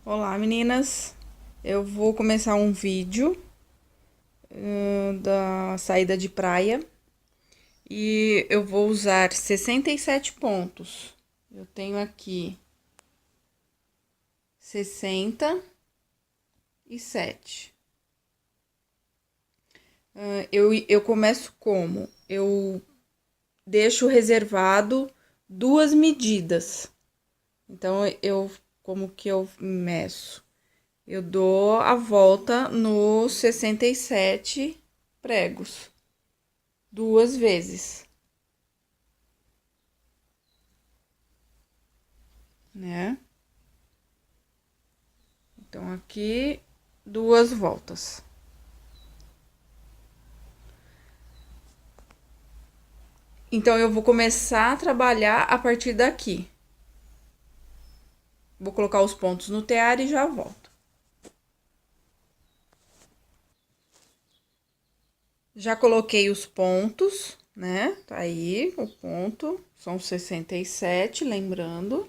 Olá, meninas. Eu vou começar um vídeo da saída de praia e eu vou usar 67 pontos. Eu tenho aqui 67. Eu começo como? Eu deixo reservado duas medidas. Então, como que eu meço? Eu dou a volta nos 67 pregos, duas vezes, né? Então, aqui, duas voltas. Então, eu vou começar a trabalhar a partir daqui. Vou colocar os pontos no tear e já volto. Já coloquei os pontos, né? Tá aí o ponto, são 67, lembrando.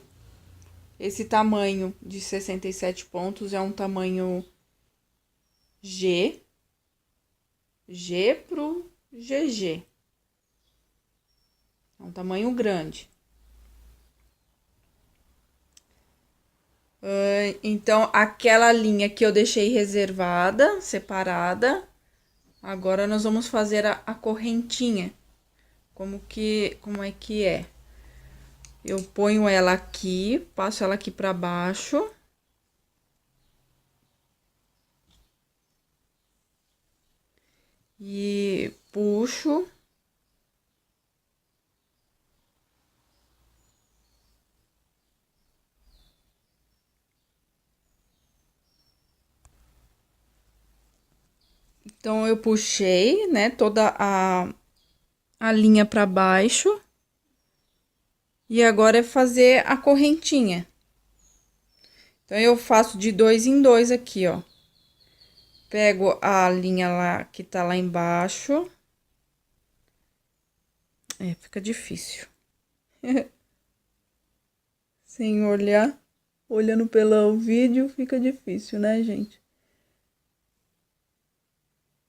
Esse tamanho de 67 pontos é um tamanho G, G pro GG. É um tamanho grande. Então, aquela linha que eu deixei reservada, separada, agora nós vamos fazer a correntinha. Como é que é? Eu ponho ela aqui, passo ela aqui para baixo. E puxo. Então, eu puxei, né, toda a linha para baixo. E agora é fazer a correntinha. Então, eu faço de dois em dois aqui, ó. Pego a linha lá que tá lá embaixo. Fica difícil. Sem olhar, olhando pelo vídeo, fica difícil, né, gente?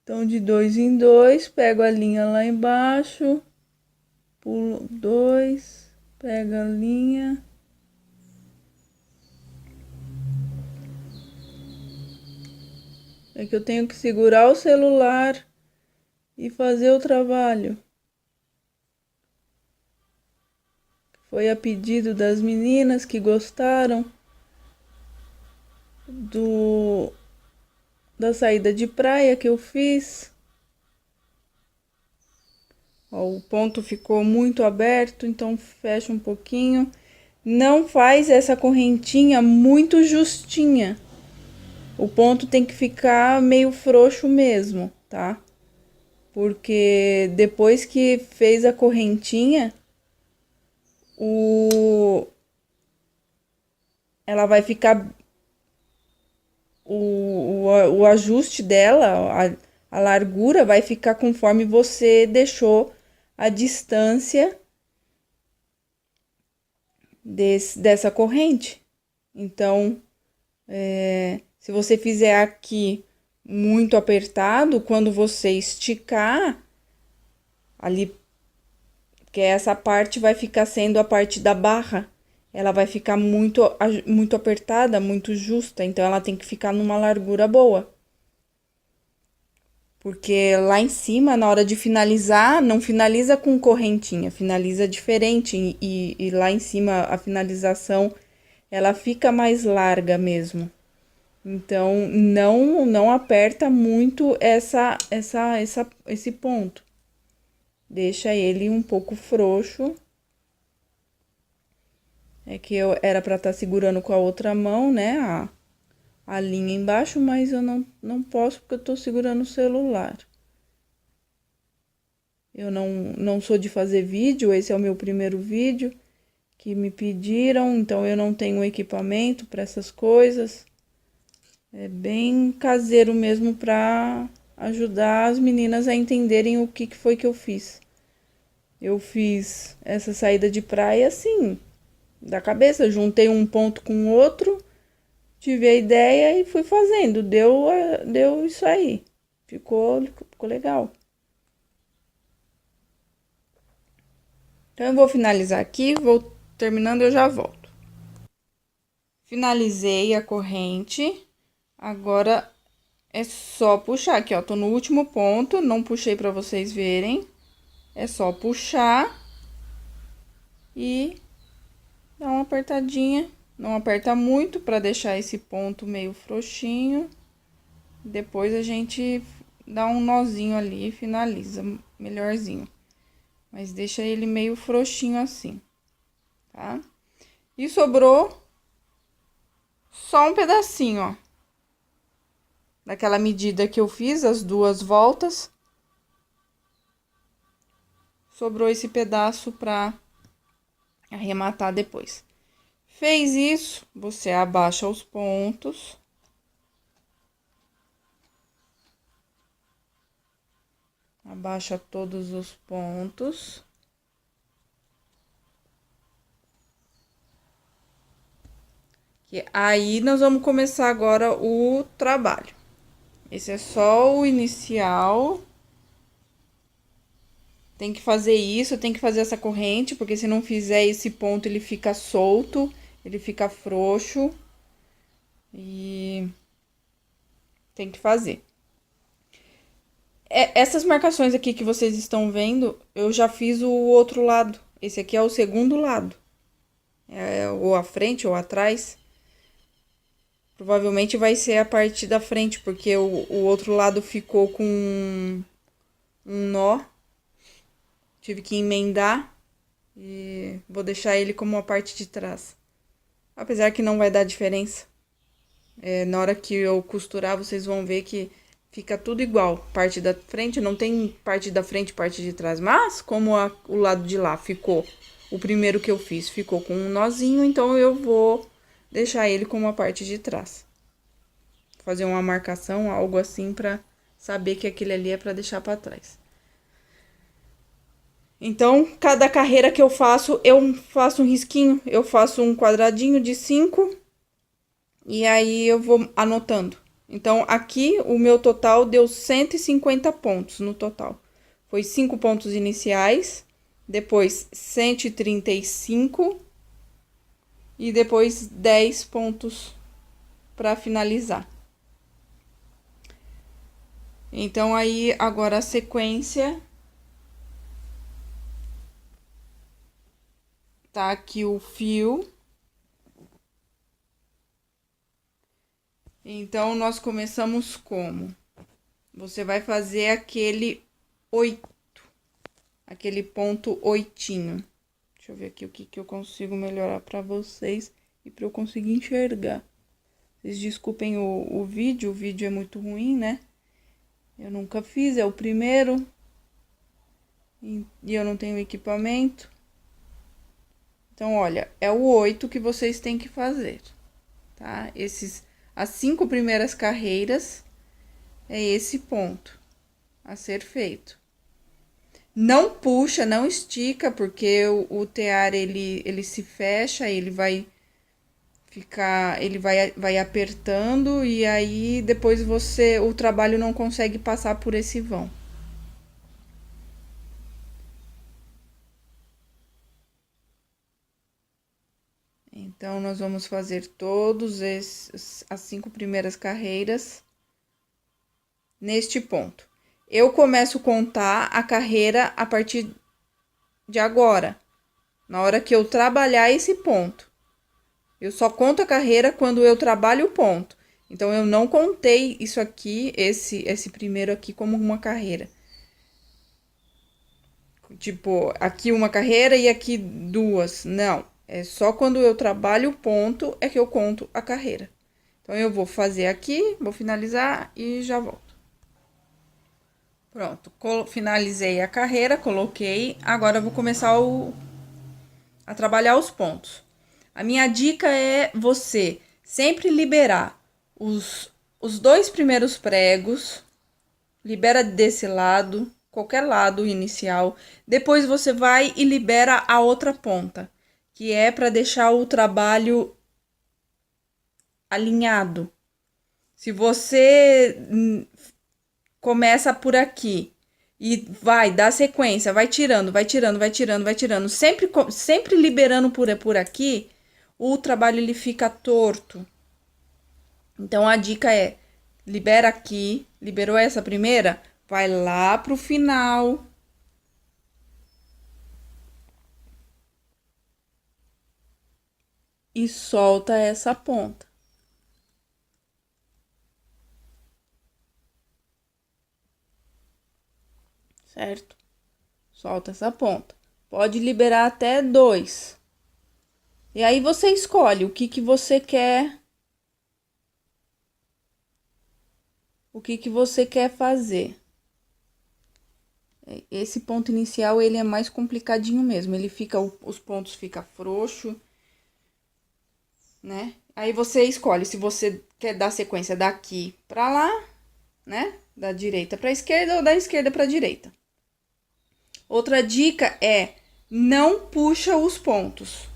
Então, de dois em dois, pego a linha lá embaixo, pulo dois, pego a linha. É que eu tenho que segurar o celular e fazer o trabalho. Foi a pedido das meninas que gostaram da saída de praia que eu fiz. Ó, o ponto ficou muito aberto, então fecha um pouquinho. Não faz essa correntinha muito justinha. O ponto tem que ficar meio frouxo mesmo, tá? Porque depois que fez a correntinha, ela vai ficar o ajuste dela, a largura vai ficar conforme você deixou a distância dessa corrente. Então, se você fizer aqui muito apertado, quando você esticar, ali, que essa parte vai ficar sendo a parte da barra, ela vai ficar muito apertada, muito justa, então ela tem que ficar numa largura boa. Porque lá em cima, na hora de finalizar, não finaliza com correntinha, finaliza diferente. E lá em cima, a finalização, ela fica mais larga mesmo. Então, não aperta muito esse ponto. Deixa ele um pouco frouxo. É que eu era para estar segurando com a outra mão, né, a linha embaixo, mas eu não posso porque eu tô segurando o celular. Eu não sou de fazer vídeo, esse é o meu primeiro vídeo que me pediram, então eu não tenho equipamento para essas coisas. É bem caseiro mesmo para ajudar as meninas a entenderem o que foi que eu fiz. Eu fiz essa saída de praia assim, da cabeça, juntei um ponto com o outro, tive a ideia e fui fazendo. Deu isso aí. Ficou legal. Então, eu vou finalizar aqui, vou terminando, eu já volto. Finalizei a corrente. Agora é só puxar aqui, ó. Tô no último ponto, não puxei pra vocês verem. É só puxar e dar uma apertadinha. Não aperta muito pra deixar esse ponto meio frouxinho. Depois a gente dá um nozinho ali e finaliza melhorzinho. Mas deixa ele meio frouxinho assim, tá? E sobrou só um pedacinho, ó. Daquela medida que eu fiz, as 2 voltas. Sobrou esse pedaço pra arrematar depois. Fez isso, você abaixa os pontos. Abaixa todos os pontos. Que aí nós vamos começar agora o trabalho. Esse é só o inicial. Tem que fazer isso, tem que fazer essa corrente, porque se não fizer esse ponto, ele fica solto, ele fica frouxo. E tem que fazer. Essas marcações aqui que vocês estão vendo, eu já fiz o outro lado. Esse aqui é o segundo lado. Ou à frente ou atrás. Provavelmente vai ser a parte da frente, porque o outro lado ficou com um nó. Tive que emendar. E vou deixar ele como a parte de trás. Apesar que não vai dar diferença. Na hora que eu costurar, vocês vão ver que fica tudo igual. Parte da frente, não tem parte da frente e parte de trás. Mas, como o lado de lá ficou, o primeiro que eu fiz ficou com um nozinho, então eu vou deixar ele como a parte de trás. Fazer uma marcação, algo assim, pra saber que aquele ali é pra deixar pra trás. Então, cada carreira que eu faço um risquinho. Eu faço um quadradinho de 5. E aí eu vou anotando. Então, aqui o meu total deu 150 pontos no total. Foi 5 pontos iniciais, depois 135 e depois 10 pontos para finalizar. Então, aí agora a sequência. Tá aqui o fio. Então, nós começamos como? Você vai fazer aquele 8, aquele ponto 8. Deixa eu ver aqui o que eu consigo melhorar para vocês e para eu conseguir enxergar. Vocês desculpem o vídeo é muito ruim, né? Eu nunca fiz, é o primeiro. E eu não tenho equipamento. Então, olha, é o 8 que vocês têm que fazer, tá? As 5 primeiras carreiras é esse ponto a ser feito. Não puxa, não estica, porque o tear ele se fecha, ele vai ficar, ele vai apertando e aí depois o trabalho não consegue passar por esse vão. Então, nós vamos fazer as 5 primeiras carreiras neste ponto. Eu começo a contar a carreira a partir de agora, na hora que eu trabalhar esse ponto. Eu só conto a carreira quando eu trabalho o ponto. Então, eu não contei isso aqui, esse primeiro aqui, como uma carreira. Tipo, aqui uma carreira e aqui 2. Não. É só quando eu trabalho o ponto é que eu conto a carreira. Então, eu vou fazer aqui, vou finalizar e já volto. Pronto, finalizei a carreira, coloquei. Agora, eu vou começar a trabalhar os pontos. A minha dica é você sempre liberar os 2 primeiros pregos. Libera desse lado, qualquer lado inicial. Depois, você vai e libera a outra ponta, que é para deixar o trabalho alinhado. Se você começa por aqui e vai dar sequência, vai tirando, vai tirando, vai tirando, vai tirando, sempre liberando por aqui, o trabalho ele fica torto. Então a dica é: libera aqui, liberou essa primeira, vai lá pro final e solta essa ponta. Certo? Solta essa ponta. Pode liberar até 2. E aí você escolhe o que você quer, o que você quer fazer. Esse ponto inicial ele é mais complicadinho mesmo. Ele fica, os pontos ficam frouxo, né? Aí você escolhe se você quer dar sequência daqui para lá, né? Da direita para esquerda ou da esquerda para direita. Outra dica é: não puxa os pontos.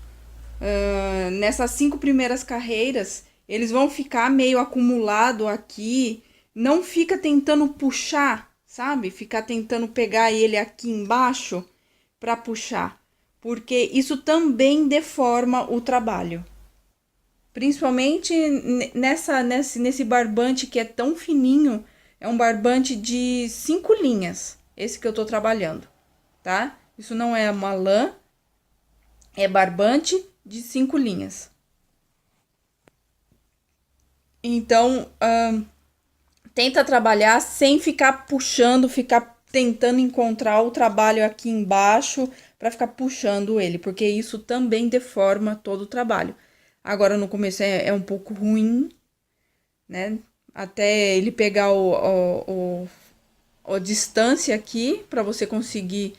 Nessas 5 primeiras carreiras, eles vão ficar meio acumulado aqui. Não fica tentando puxar, sabe? Ficar tentando pegar ele aqui embaixo para puxar, porque isso também deforma o trabalho. Principalmente nesse barbante que é tão fininho, é um barbante de 5 linhas, esse que eu tô trabalhando, tá? Isso não é uma lã, é barbante de 5 linhas. Então, tenta trabalhar sem ficar puxando, ficar tentando encontrar o trabalho aqui embaixo para ficar puxando ele, porque isso também deforma todo o trabalho. Agora, no começo é um pouco ruim, né? Até ele pegar a distância aqui para você conseguir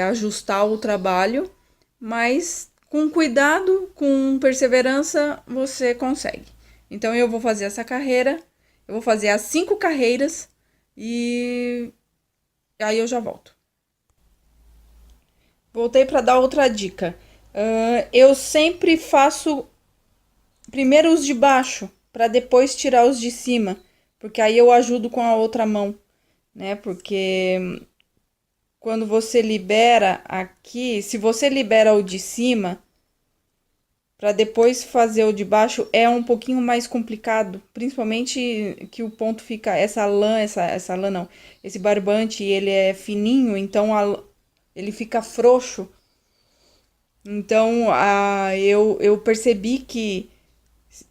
ajustar o trabalho, mas com cuidado, com perseverança, você consegue. Então eu vou fazer essa carreira, eu vou fazer as 5 carreiras e aí eu já volto. Voltei para dar outra dica. Eu sempre faço primeiro os de baixo, para depois tirar os de cima, porque aí eu ajudo com a outra mão, né? Porque quando você libera aqui, se você libera o de cima, para depois fazer o de baixo é um pouquinho mais complicado, principalmente que o ponto fica, essa lã não, esse barbante, ele é fininho, então ele fica frouxo. Então, eu percebi que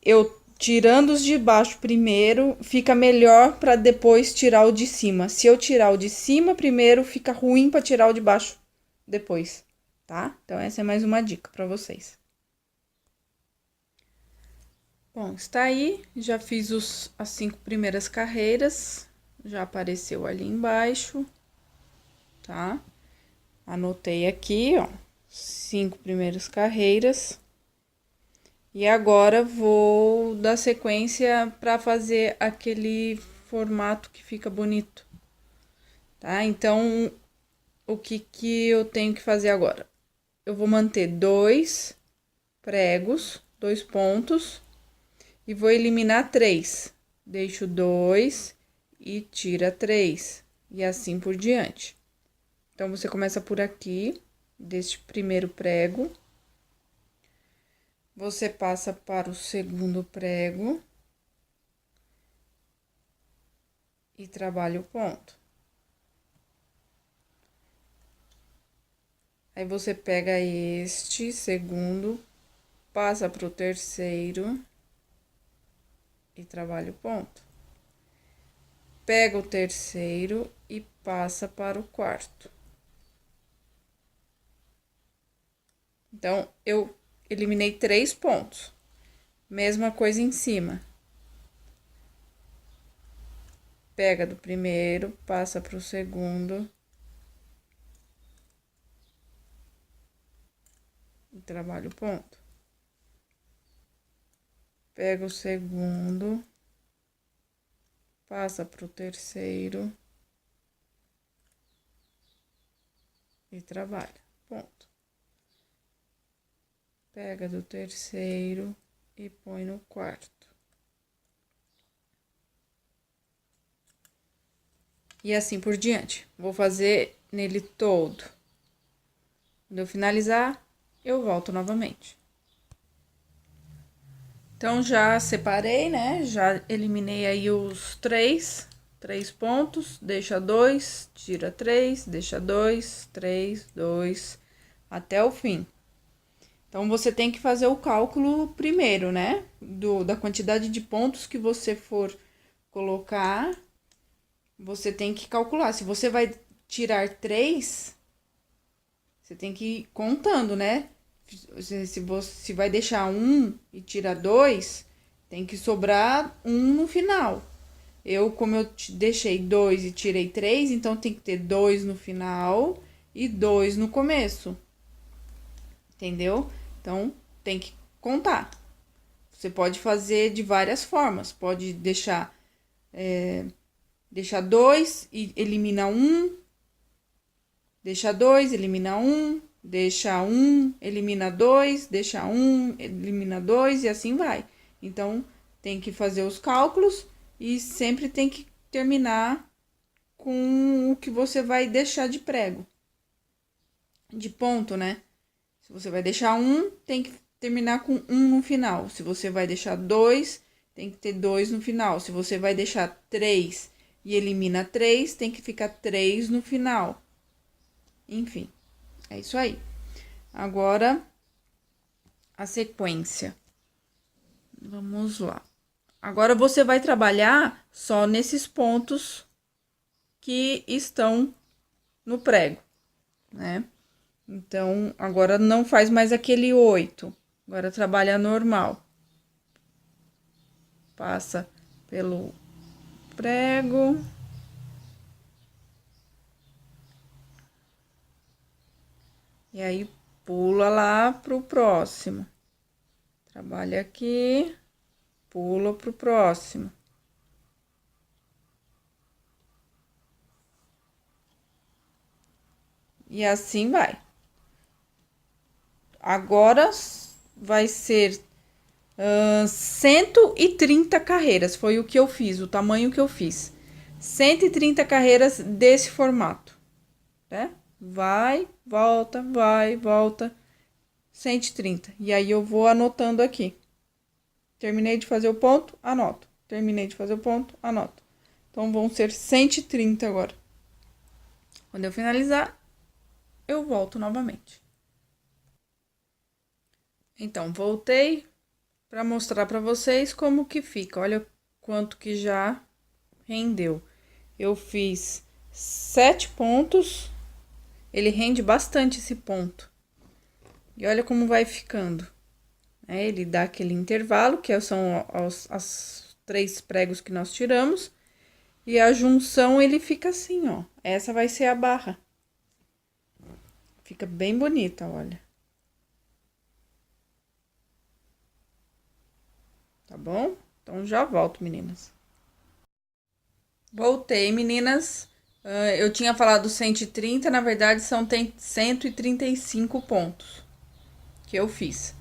eu tirando os de baixo primeiro, fica melhor para depois tirar o de cima. Se eu tirar o de cima primeiro, fica ruim para tirar o de baixo depois, tá? Então essa é mais uma dica para vocês. Bom, está aí, já fiz as 5 primeiras carreiras, já apareceu ali embaixo, tá? Anotei aqui, ó, 5 primeiras carreiras. E agora vou dar sequência para fazer aquele formato que fica bonito, tá? Então, o que eu tenho que fazer agora? Eu vou manter 2 pregos, 2 pontos, e vou eliminar 3. Deixo 2 e tira 3, e assim por diante. Então, você começa por aqui, deste primeiro prego. Você passa para o segundo prego e trabalha o ponto. Aí você pega este segundo, passa para o terceiro e trabalha o ponto. Pega o terceiro e passa para o quarto. Então, eu eliminei 3 pontos. Mesma coisa em cima. Pega do primeiro, passa para o segundo e trabalha o ponto. Pega o segundo, passa para o terceiro e trabalha, ponto. Pega do terceiro e põe no quarto. E assim por diante. Vou fazer nele todo. Quando eu finalizar, eu volto novamente. Então, já separei, né? Já eliminei aí os três pontos. Deixa 2, tira 3, deixa 2, 3, 2, até o fim. Então, você tem que fazer o cálculo primeiro, né? Da quantidade de pontos que você for colocar, você tem que calcular. Se você vai tirar 3, você tem que ir contando, né? Se você vai deixar 1 e tira 2, tem que sobrar 1 no final. Como eu deixei 2 e tirei 3, então tem que ter 2 no final e 2 no começo. Entendeu? Então, tem que contar. Você pode fazer de várias formas. Pode deixar 2 e elimina 1. Deixa 2, elimina 1. Deixa 1, elimina 2. Deixa 1, elimina 2 e assim vai. Então, tem que fazer os cálculos e sempre tem que terminar com o que você vai deixar de prego. De ponto, né? Se você vai deixar 1, tem que terminar com 1 no final. Se você vai deixar 2, tem que ter 2 no final. Se você vai deixar 3 e elimina 3, tem que ficar 3 no final. Enfim, é isso aí. Agora, a sequência. Vamos lá. Agora, você vai trabalhar só nesses pontos que estão no prego, né? Então, agora não faz mais aquele 8. Agora, trabalha normal. Passa pelo prego. E aí, pula lá pro próximo. Trabalha aqui, pula pro próximo. E assim vai. Agora vai ser 130 carreiras. Foi o que eu fiz, o tamanho que eu fiz. 130 carreiras desse formato, né? Vai, volta, vai, volta. 130. E aí eu vou anotando aqui. Terminei de fazer o ponto, anoto. Terminei de fazer o ponto, anoto. Então vão ser 130 agora. Quando eu finalizar, eu volto novamente. Então, voltei para mostrar para vocês como que fica. Olha quanto que já rendeu. Eu fiz 7 pontos. Ele rende bastante esse ponto. E olha como vai ficando. Ele dá aquele intervalo, que são as 3 pregos que nós tiramos. E a junção, ele fica assim, ó. Essa vai ser a barra. Fica bem bonita, olha. Tá bom? Então, já volto, meninas. Voltei, meninas. Eu tinha falado 130, na verdade, são 135 pontos que eu fiz.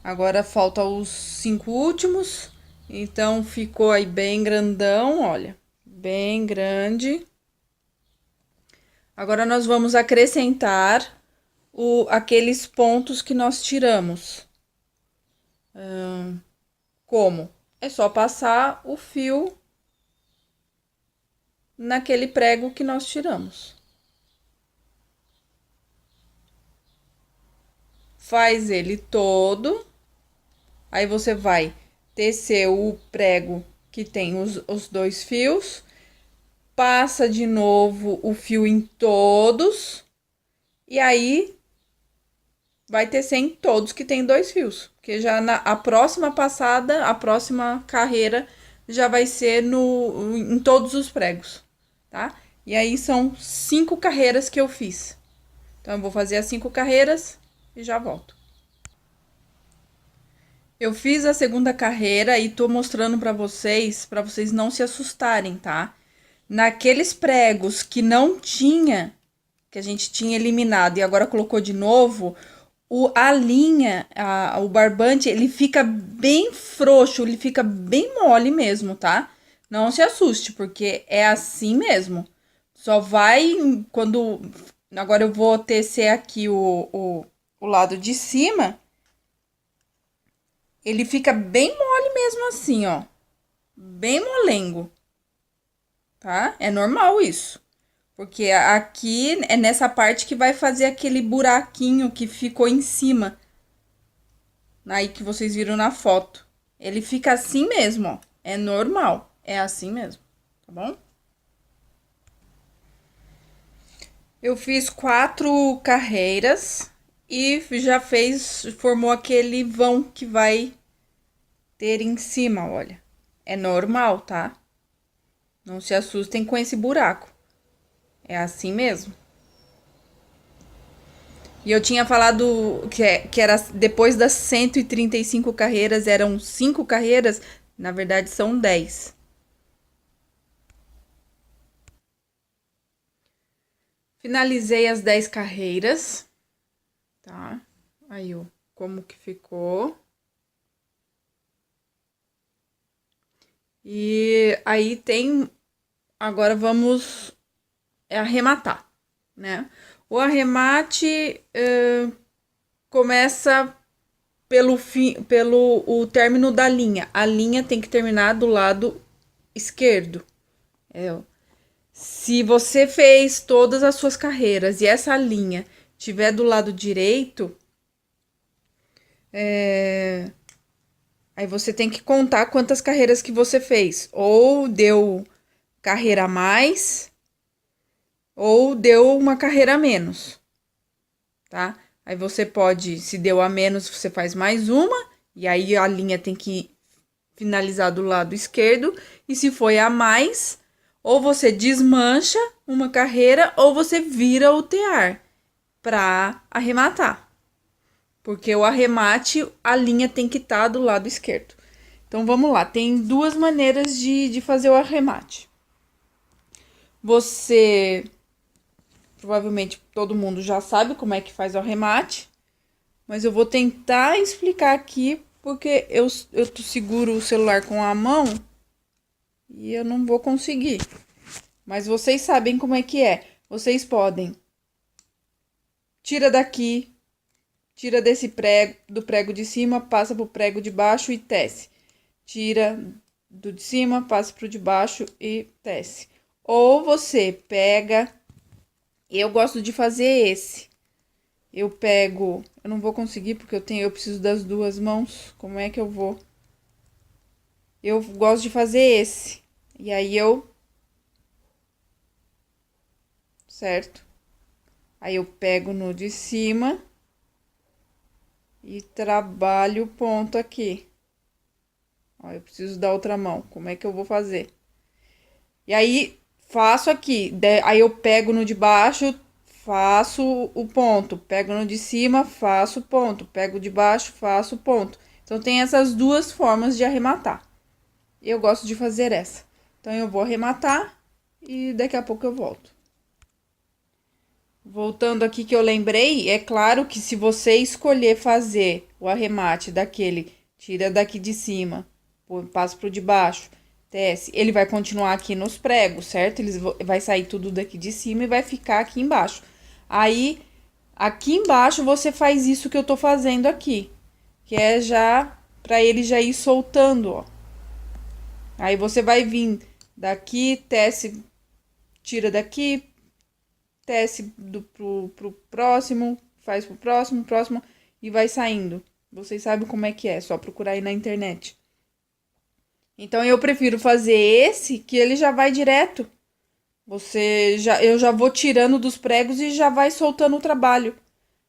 Agora, falta os 5 últimos. Então, ficou aí bem grandão, olha. Bem grande. Agora, nós vamos acrescentar aqueles pontos que nós tiramos. Como? É só passar o fio naquele prego que nós tiramos. Faz ele todo. Aí você vai tecer o prego que tem os 2 fios. Passa de novo o fio em todos. E aí vai tecer em todos que tem 2 fios. Porque já a próxima passada, a próxima carreira já vai ser em todos os pregos, tá? E aí são 5 carreiras que eu fiz. Então, eu vou fazer as 5 carreiras e já volto. Eu fiz a segunda carreira e tô mostrando para vocês não se assustarem, tá? Naqueles pregos que não tinha, que a gente tinha eliminado e agora colocou de novo, a linha, o barbante, ele fica bem frouxo, ele fica bem mole mesmo, tá? Não se assuste, porque é assim mesmo. Só vai quando... Agora eu vou tecer aqui o lado de cima. Ele fica bem mole mesmo assim, ó. Bem molengo, tá? É normal isso. Porque aqui é nessa parte que vai fazer aquele buraquinho que ficou em cima. Aí que vocês viram na foto. Ele fica assim mesmo, ó. É normal. É assim mesmo, tá bom? Eu fiz 4 carreiras e já formou aquele vão que vai ter em cima, olha. É normal, tá? Não se assustem com esse buraco. É assim mesmo. E eu tinha falado que era depois das 135 carreiras, eram 5 carreiras, na verdade são 10. Finalizei as 10 carreiras, tá? Aí, ó, como que ficou. E aí tem. Agora vamos arrematar, né? O arremate começa pelo o término da linha. A linha tem que terminar do lado esquerdo. É, se você fez todas as suas carreiras e essa linha tiver do lado direito, aí você tem que contar quantas carreiras que você fez. Ou deu carreira a mais, ou deu uma carreira a menos, tá? Aí você pode, se deu a menos, você faz mais uma, e aí a linha tem que finalizar do lado esquerdo. E se foi a mais, ou você desmancha uma carreira, ou você vira o tear para arrematar. Porque o arremate, a linha tem que estar do lado esquerdo. Então vamos lá, tem 2 maneiras de fazer o arremate. Você, provavelmente todo mundo já sabe como é que faz o arremate, mas eu vou tentar explicar aqui porque eu seguro o celular com a mão e eu não vou conseguir. Mas vocês sabem como é que é. Vocês podem tira daqui, tira desse prego, do prego de cima, passa pro prego de baixo e tece. Tira do de cima, passa pro de baixo e tece. Ou você pega, eu gosto de fazer esse. Eu pego, eu não vou conseguir porque eu preciso das 2 mãos. Como é que eu vou? Eu gosto de fazer esse. E aí certo? Aí eu pego no de cima e trabalho o ponto aqui. Ó, eu preciso da outra mão. Como é que eu vou fazer? E aí faço aqui, aí eu pego no de baixo, faço o ponto, pego no de cima, faço o ponto, pego de baixo, faço o ponto. Então tem essas 2 formas de arrematar. Eu gosto de fazer essa. Então eu vou arrematar e daqui a pouco eu volto. Voltando aqui que eu lembrei, é claro que se você escolher fazer o arremate daquele, tira daqui de cima, passa pro de baixo, tece, ele vai continuar aqui nos pregos, certo? Vai sair tudo daqui de cima e vai ficar aqui embaixo. Aí, aqui embaixo você faz isso que eu tô fazendo aqui, que é já para ele já ir soltando, ó. Aí você vai vir daqui, tece, tira daqui, tece pro próximo, faz pro próximo e vai saindo. Vocês sabem como é que é, só procurar aí na internet. Então eu prefiro fazer esse que ele já vai direto. Eu já vou tirando dos pregos e já vai soltando o trabalho.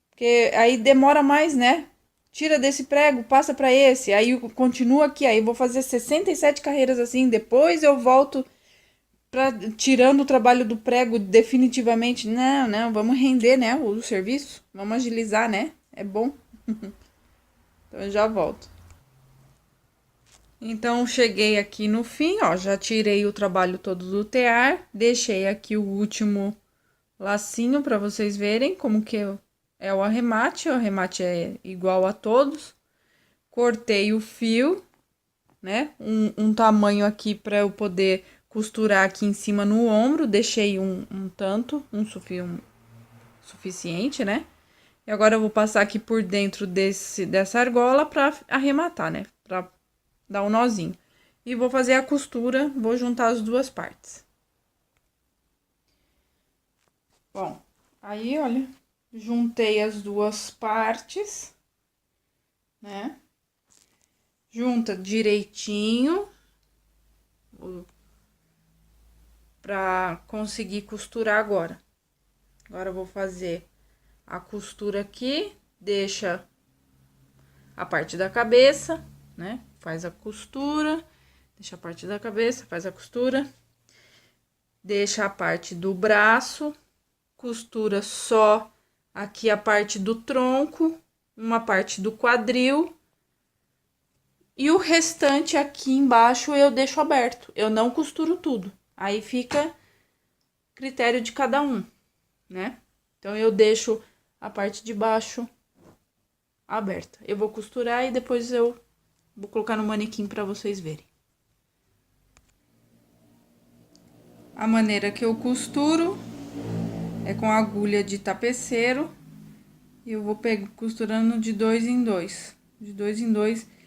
Porque aí demora mais, né? Tira desse prego, passa para esse, aí continua aqui, aí eu vou fazer 67 carreiras assim, depois eu volto tirando o trabalho do prego definitivamente. Não, não, vamos render, né, o serviço, vamos agilizar, né? É bom. Então eu já volto. Então cheguei aqui no fim, ó, já tirei o trabalho todo do tear, deixei aqui o último lacinho para vocês verem como que é o arremate é igual a todos. Cortei o fio, né, um tamanho aqui para eu poder costurar aqui em cima no ombro, deixei um suficiente, né? E agora eu vou passar aqui por dentro dessa argola pra arrematar, né? Pra dar um nozinho. E vou fazer a costura, vou juntar as duas partes. Bom, aí, olha, juntei as duas partes, né? Junta direitinho pra conseguir costurar agora. Agora eu vou fazer a costura aqui, deixa a parte da cabeça, né? Faz a costura, deixa a parte da cabeça, faz a costura, deixa a parte do braço, costura só aqui a parte do tronco, uma parte do quadril. E o restante aqui embaixo eu deixo aberto. Eu não costuro tudo. Aí fica critério de cada um, né? Então, eu deixo a parte de baixo aberta. Eu vou costurar e depois eu vou colocar no manequim para vocês verem. A maneira que eu costuro é com agulha de tapeceiro. E eu vou costurando de 2 em 2. De 2 em 2.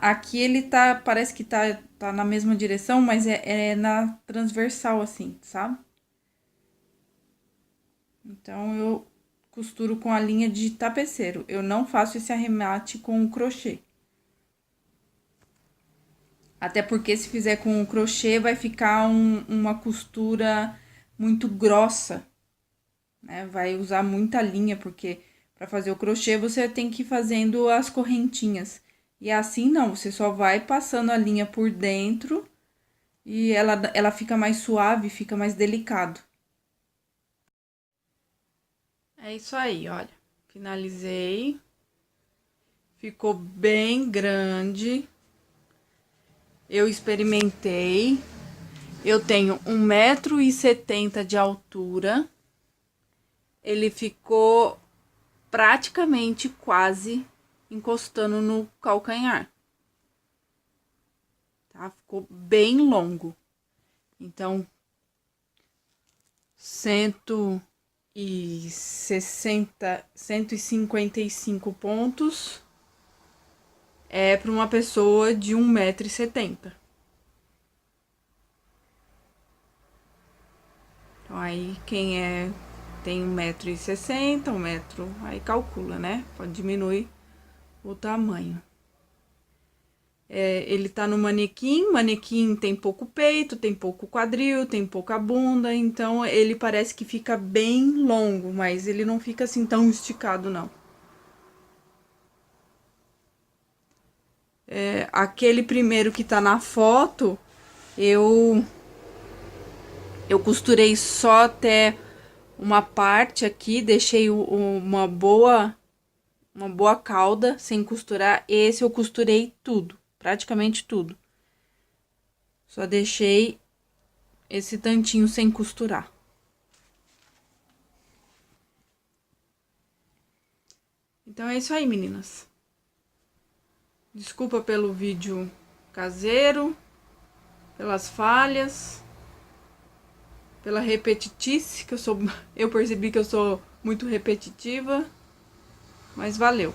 Aqui ele parece que tá na mesma direção, mas é na transversal, assim, sabe? Então, eu costuro com a linha de tapeceiro. Eu não faço esse arremate com o crochê. Até porque se fizer com o crochê, vai ficar uma costura muito grossa, né? Vai usar muita linha, porque para fazer o crochê você tem que ir fazendo as correntinhas. E assim não, você só vai passando a linha por dentro e ela fica mais suave, fica mais delicado. É isso aí, olha. Finalizei. Ficou bem grande. Eu experimentei. Eu tenho 1,70 m de altura. Ele ficou praticamente quase encostando no calcanhar. Tá? Ficou bem longo. Então, 155 pontos é para uma pessoa de 1,70 m. Então, aí quem tem 1,60 m, 1 metro, aí calcula, né? Pode diminuir o tamanho. Ele tá no manequim tem pouco peito, tem pouco quadril, tem pouca bunda, então ele parece que fica bem longo, mas ele não fica assim tão esticado, não. Aquele primeiro que tá na foto, eu costurei só até uma parte aqui, deixei uma boa cauda sem costurar. Esse eu costurei tudo, praticamente tudo. Só deixei esse tantinho sem costurar. Então, é isso aí, meninas. Desculpa pelo vídeo caseiro, pelas falhas, pela repetitice, que eu percebi que eu sou muito repetitiva, mas valeu.